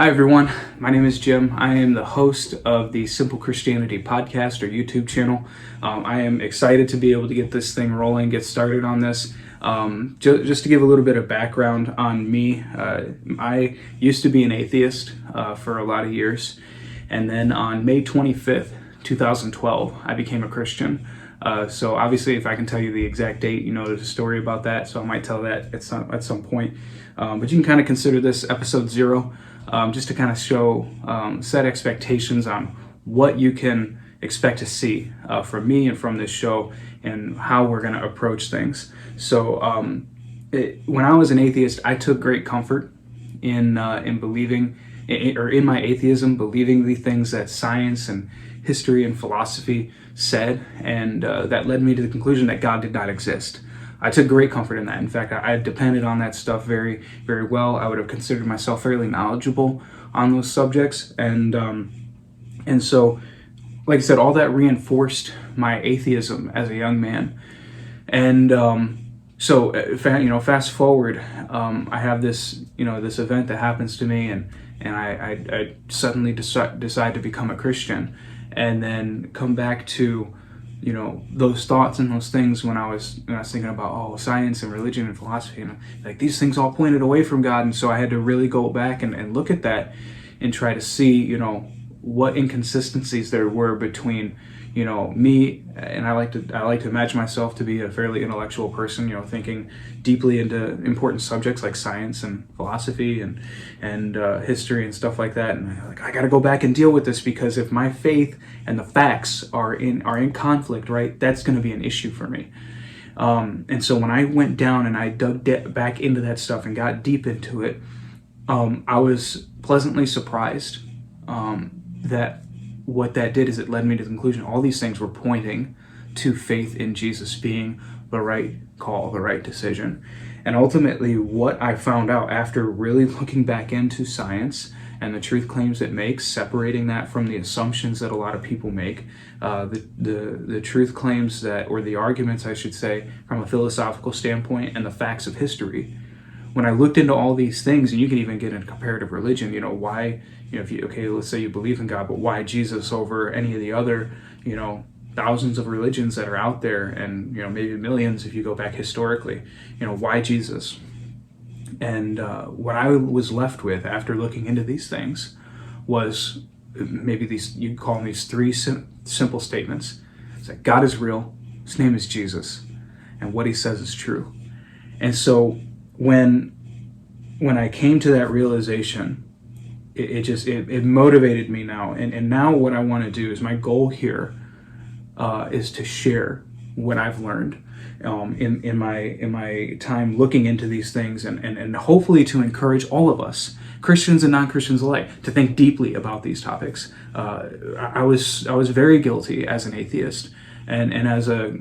Hi everyone, my name is Jim. I am the host of the Simple Christianity podcast or YouTube channel. I am excited to be able to get this thing rolling, get started on this. Just to give a little bit of background on me, I used to be an atheist for a lot of years, and then on May 25th, 2012, I became a Christian. So obviously, if I can tell you the exact date, there's a story about that, so I might tell that at some point. But you can kind of consider this episode 0. Just to kind of show, set expectations on what you can expect to see from me and from this show and how we're going to approach things. So when I was an atheist, I took great comfort in believing, or in my atheism, believing the things that science and history and philosophy said, and that led me to the conclusion that God did not exist. I took great comfort in that. In fact, I depended on that stuff very, very well. I would have considered myself fairly knowledgeable on those subjects, and so, like I said, all that reinforced my atheism as a young man. And so, fast forward, I have this, this event that happens to me, and I suddenly decide to become a Christian, and then come back to those thoughts and those things when I was thinking about science and religion and philosophy, and like these things all pointed away from God. And so I had to really go back and look at that and try to see what inconsistencies there were between me, and I like to imagine myself to be a fairly intellectual person, thinking deeply into important subjects like science and philosophy and history and stuff like that. And I got to go back and deal with this, because if my faith and the facts are in conflict, right, that's going to be an issue for me. And so when I went down and I dug back into that stuff and got deep into it, I was pleasantly surprised that what that did is it led me to the conclusion all these things were pointing to faith in Jesus being the right call, the right decision. And ultimately, what I found out after really looking back into science and the truth claims it makes, separating that from the assumptions that a lot of people make, the truth claims that, or the arguments, I should say, from a philosophical standpoint, and the facts of history. When I looked into all these things, and you can even get into comparative religion, why, let's say you believe in God, but why Jesus over any of the other, thousands of religions that are out there, and, maybe millions if you go back historically, why Jesus? And what I was left with after looking into these things was maybe you'd call them these 3 simple statements. It's like, God is real, his name is Jesus, and what he says is true. And so when I came to that realization, it motivated me now. And now what I want to do is, my goal here is to share what I've learned in my time looking into these things, and hopefully to encourage all of us, Christians and non-Christians alike, to think deeply about these topics. I was very guilty as an atheist, and as a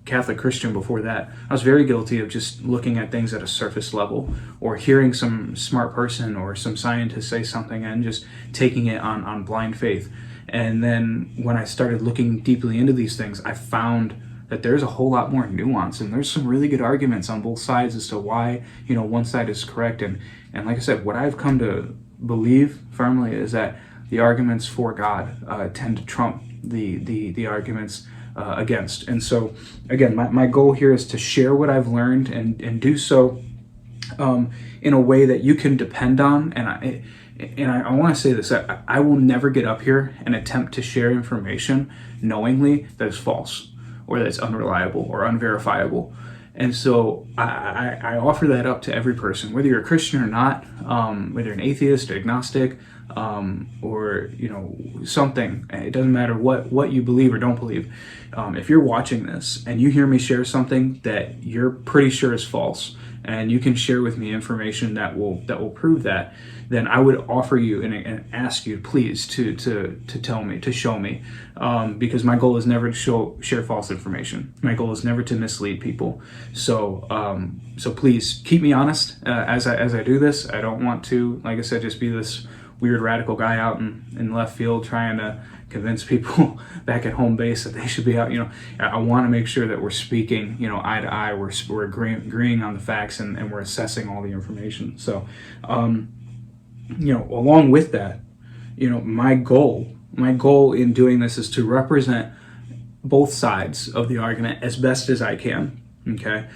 Catholic Christian before that. I was very guilty of just looking at things at a surface level, or hearing some smart person or some scientist say something and just taking it on blind faith. And then when I started looking deeply into these things, I found that there's a whole lot more nuance, and there's some really good arguments on both sides as to why one side is correct. And like I said, what I've come to believe firmly is that the arguments for God tend to trump the arguments against. And so again, my goal here is to share what I've learned, and do so in a way that you can depend on. And I want to say this: I will never get up here and attempt to share information knowingly that is false, or that it's unreliable or unverifiable. And so I offer that up to every person, whether you're a Christian or not, whether you're an atheist, agnostic, or something. It doesn't matter what you believe or don't believe. If you're watching this and you hear me share something that you're pretty sure is false, and you can share with me information that will prove that, then I would offer you and ask you, please, to tell me, to show me, because my goal is never to share false information. My goal is never to mislead people. So please keep me honest as I do this. I don't want to, like I said, just be this weird radical guy out in left field trying to convince people back at home base that they should be out. I want to make sure that we're speaking, eye to eye. We're agreeing on the facts, and we're assessing all the information. So along with that, my goal in doing this is to represent both sides of the argument as best as I can. Okay,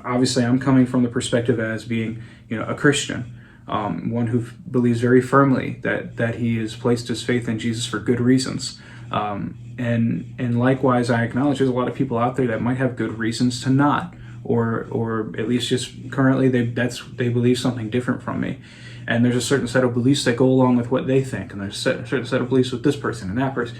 obviously I'm coming from the perspective as being, a Christian, one who believes very firmly that he has placed his faith in Jesus for good reasons. And likewise, I acknowledge there's a lot of people out there that might have good reasons to not, or at least just currently they believe something different from me. And there's a certain set of beliefs that go along with what they think, and there's a certain set of beliefs with this person and that person.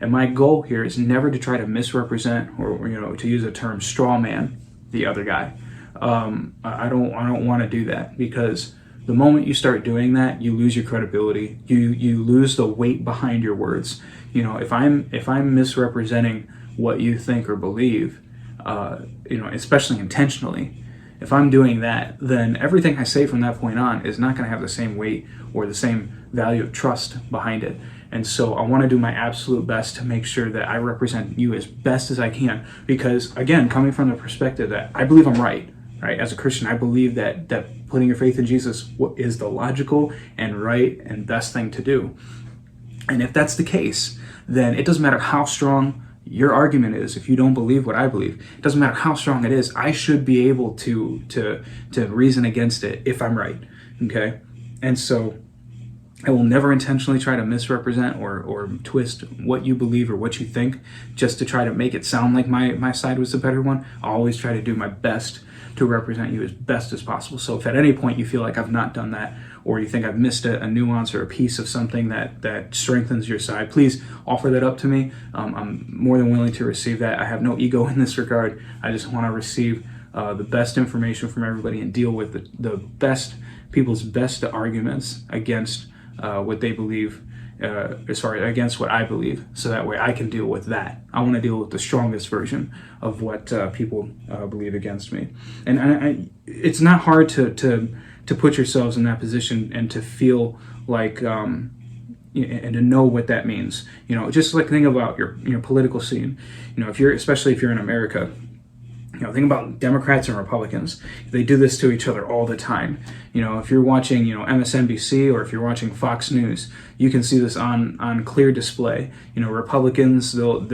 And my goal here is never to try to misrepresent or to use a term, straw man the other guy. I don't want to do that, because the moment you start doing that, you lose your credibility. You lose the weight behind your words. If I'm misrepresenting what you think or believe, especially intentionally, if I'm doing that, then everything I say from that point on is not going to have the same weight or the same value of trust behind it. And so I want to do my absolute best to make sure that I represent you as best as I can, because again, coming from the perspective that I believe I'm right? As a Christian, I believe that putting your faith in Jesus is the logical and right and best thing to do. And if that's the case, then it doesn't matter how strong your argument is. If you don't believe what I believe, it doesn't matter how strong it is. I should be able to reason against it if I'm right. Okay, and so I will never intentionally try to misrepresent or twist what you believe or what you think just to try to make it sound like my side was the better one. I always try to do my best to represent you as best as possible. So if at any point you feel like I've not done that, or you think I've missed a nuance or a piece of something that strengthens your side, please offer that up to me. I'm more than willing to receive that. I have no ego in this regard. I just want to receive the best information from everybody and deal with the best people's best arguments against what they believe, against what I believe, so that way I can deal with that. I want to deal with the strongest version of what people believe against me. And it's not hard to put yourselves in that position and to feel like, and to know what that means. Just like think about your political scene. Especially if you're in America. Think about Democrats and Republicans. They do this to each other all the time. If you're watching, MSNBC, or if you're watching Fox News, you can see this on clear display. Republicans, they'll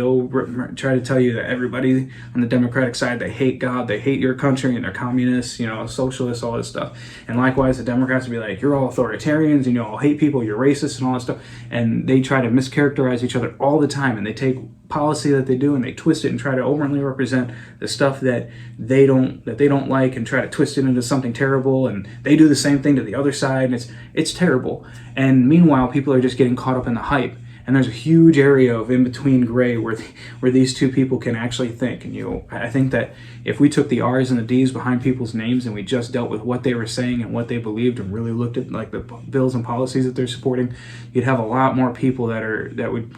try to tell you that everybody on the Democratic side, they hate God, they hate your country, and they're communists, socialists, all this stuff. And likewise, the Democrats will be like, you're all authoritarians, and you all hate people, you're racist, and all that stuff. And they try to mischaracterize each other all the time, and they take policy that they do and they twist it and try to overtly represent the stuff that they don't like, and try to twist it into something terrible. And they do the same thing to the other side, and it's terrible. And meanwhile, people are just getting caught up in the hype. And there's a huge area of in-between gray where these two people can actually think. And I think that if we took the R's and the D's behind people's names and we just dealt with what they were saying and what they believed and really looked at like the bills and policies that they're supporting, you'd have a lot more people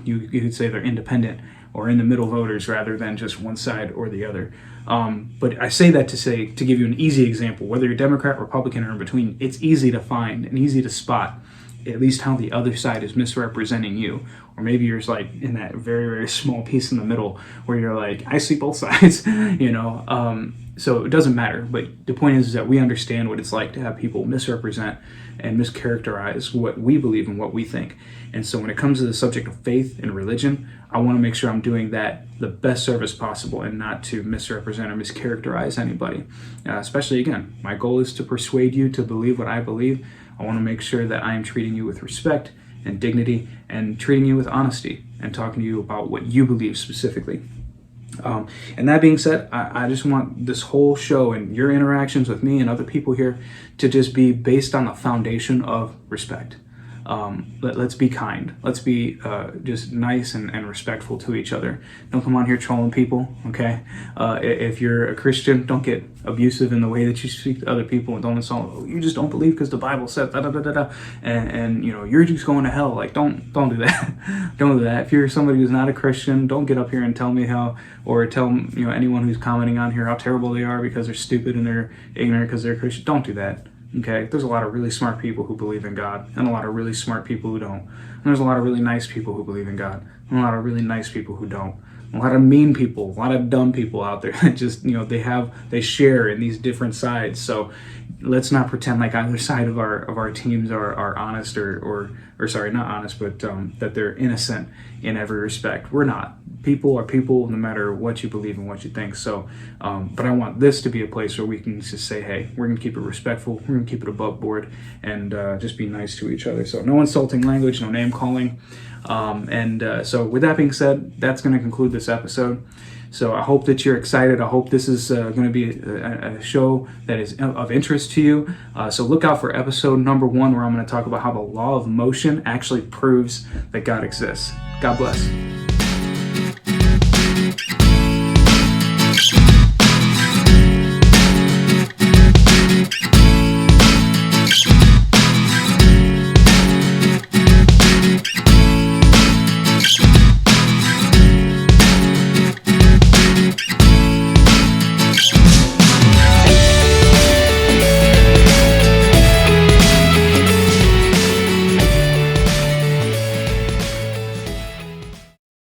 you could say they're independent or in the middle voters rather than just one side or the other. But I say that to give you an easy example. Whether you're Democrat, Republican, or in between, it's easy to find and easy to spot at least how the other side is misrepresenting you. Or maybe you're like in that very, very small piece in the middle where you're like, I see both sides, So it doesn't matter. But the point is that we understand what it's like to have people misrepresent and mischaracterize what we believe and what we think. And so when it comes to the subject of faith and religion, I want to make sure I'm doing that the best service possible and not to misrepresent or mischaracterize anybody. Especially, again, my goal is to persuade you to believe what I believe. I want to make sure that I am treating you with respect and dignity and treating you with honesty and talking to you about what you believe specifically. And that being said, I just want this whole show and your interactions with me and other people here to just be based on the foundation of respect. Let's be kind. Let's be just nice and respectful to each other. Don't come on here trolling people, okay? If you're a Christian, don't get abusive in the way that you speak to other people, and don't insult. Oh, you just don't believe because the Bible said da da da da da, and you're just going to hell. Like don't do that. Don't do that. If you're somebody who's not a Christian, don't get up here and tell me how, or tell anyone who's commenting on here how terrible they are because they're stupid and they're ignorant because they're Christian. Don't do that. Okay, there's a lot of really smart people who believe in God, and a lot of really smart people who don't. And there's a lot of really nice people who believe in God, and a lot of really nice people who don't. A lot of mean people, a lot of dumb people out there that just, they share in these different sides. So let's not pretend like either side of our teams are honest or sorry, not honest, but that they're innocent in every respect. We're not. People are people, no matter what you believe and what you think. So, but I want this to be a place where we can just say, hey, we're going to keep it respectful, we're going to keep it above board, and just be nice to each other. So no insulting language, no name calling. So with that being said, that's going to conclude this episode. So I hope that you're excited. I hope this is going to be a show that is of interest to you. So look out for episode number 1, where I'm going to talk about how the law of motion actually proves that God exists. God bless.